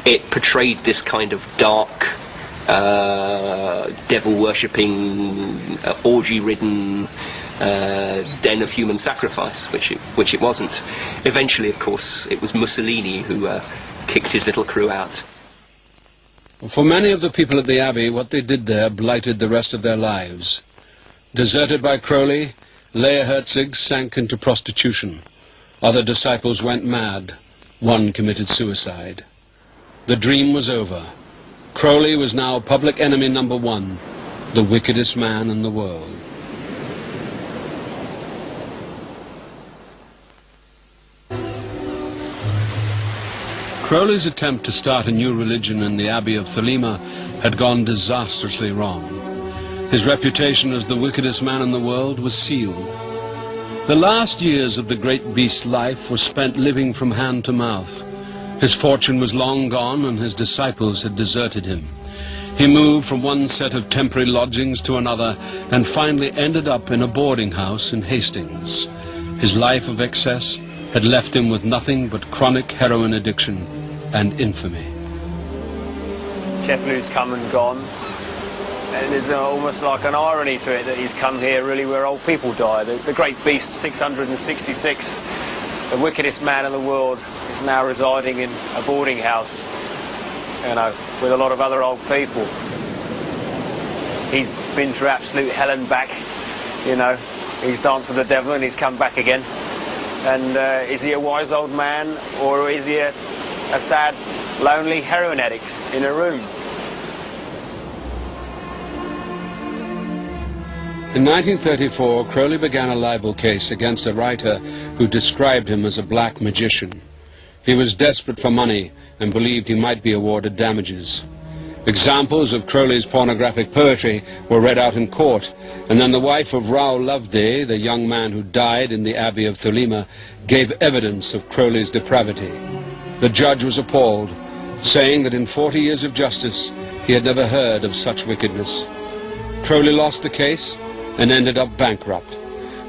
it portrayed this kind of dark, devil-worshipping, orgy-ridden den of human sacrifice, which it wasn't. Eventually, of course, it was Mussolini who kicked his little crew out. For many of the people at the Abbey, what they did there blighted the rest of their lives. Deserted by Crowley, Leah Herzig sank into prostitution. Other disciples went mad. One committed suicide. The dream was over. Crowley was now public enemy number one, the wickedest man in the world. Crowley's attempt to start a new religion in the Abbey of Thelema had gone disastrously wrong. His reputation as the wickedest man in the world was sealed. The last years of the great beast's life were spent living from hand to mouth. His fortune was long gone and his disciples had deserted him. He moved from one set of temporary lodgings to another and finally ended up in a boarding house in Hastings. His life of excess had left him with nothing but chronic heroin addiction and infamy. Sheffield's come and gone, and there's almost like an irony to it that he's come here really where old people die. The great beast, 666, the wickedest man in the world, is now residing in a boarding house, you know, with a lot of other old people. He's been through absolute hell and back, you know. He's danced with the devil and he's come back again. And is he a wise old man, or is he a sad, lonely heroin addict in a room? In 1934, Crowley began a libel case against a writer who described him as a black magician. He was desperate for money and believed he might be awarded damages. Examples of Crowley's pornographic poetry were read out in court, and then the wife of Rao Loveday, the young man who died in the Abbey of Thelema, gave evidence of Crowley's depravity. The judge was appalled, saying that in 40 years of justice he had never heard of such wickedness. Crowley lost the case and ended up bankrupt.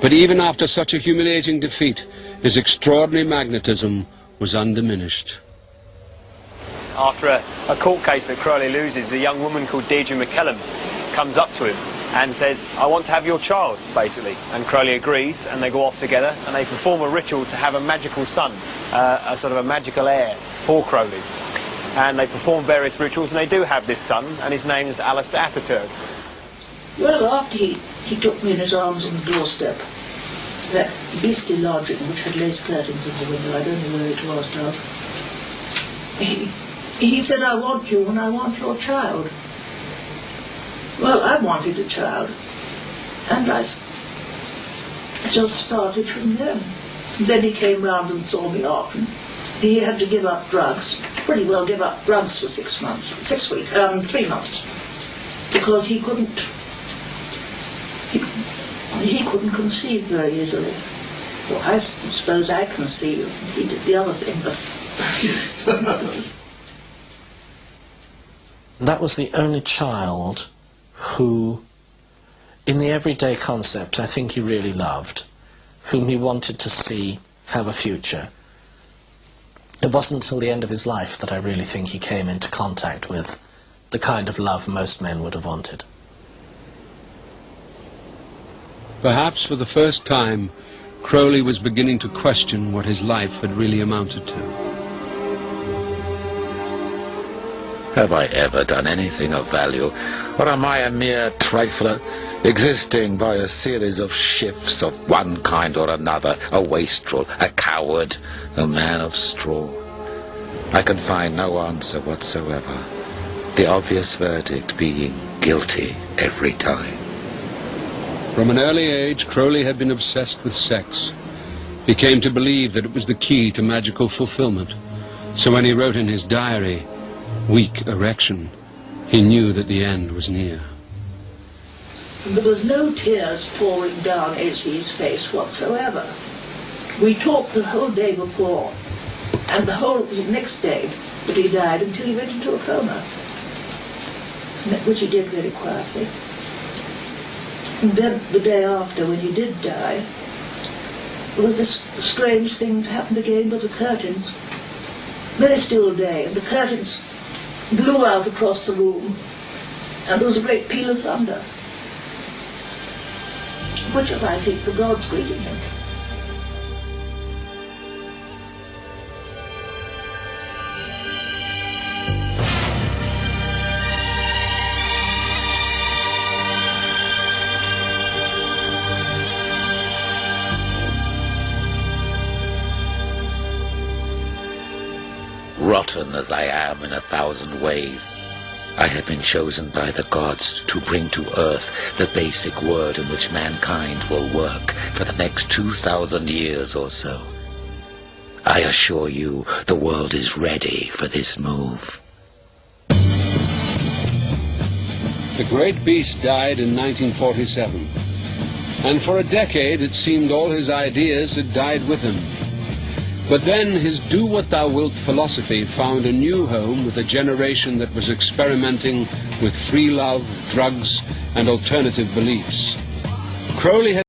But even after such a humiliating defeat, his extraordinary magnetism was undiminished. After a court case that Crowley loses, a young woman called Deirdre McKellum comes up to him and says, "I want to have your child," basically. And Crowley agrees, and they go off together, and they perform a ritual to have a magical son, a sort of a magical heir for Crowley. And they perform various rituals, and they do have this son, and his name is Aleister Ataturk. Well, after he took me in his arms on the doorstep, that beastly lodging which had lace curtains in the window, I don't know where it was now, he said, "I want you and I want your child." Well, I wanted a child, and I just started from then. Then he came round and saw me off, and he had to give up drugs, pretty well give up drugs for 3 months, because he couldn't conceive very easily. Well, I suppose I conceived, he did the other thing, but... That was the only child who, in the everyday concept, I think he really loved, whom he wanted to see have a future. It wasn't until the end of his life that I really think he came into contact with the kind of love most men would have wanted. Perhaps for the first time, Crowley was beginning to question what his life had really amounted to. Have I ever done anything of value, or am I a mere trifler, existing by a series of shifts of one kind or another, a wastrel, a coward, a man of straw? I can find no answer whatsoever, the obvious verdict being guilty every time. From an early age, Crowley had been obsessed with sex. He came to believe that it was the key to magical fulfillment. So when he wrote in his diary, "Weak erection," he knew that the end was near. There was no tears pouring down A.C.'s face whatsoever. We talked the whole day before, and the whole next day that he died, until he went into a coma, which he did very quietly. And then the day after, when he did die, there was this strange thing that happened again with the curtains. very still day, and the curtains blew out across the room, and there was a great peal of thunder, which was, I think, the gods greeting him. Rotten as I am in 1,000 ways, I have been chosen by the gods to bring to earth the basic word in which mankind will work for the next 2,000 years or so. I assure you, the world is ready for this move. The great beast died in 1947, and for a decade it seemed all his ideas had died with him. But then his do-what-thou-wilt philosophy found a new home with a generation that was experimenting with free love, drugs, and alternative beliefs. Crowley had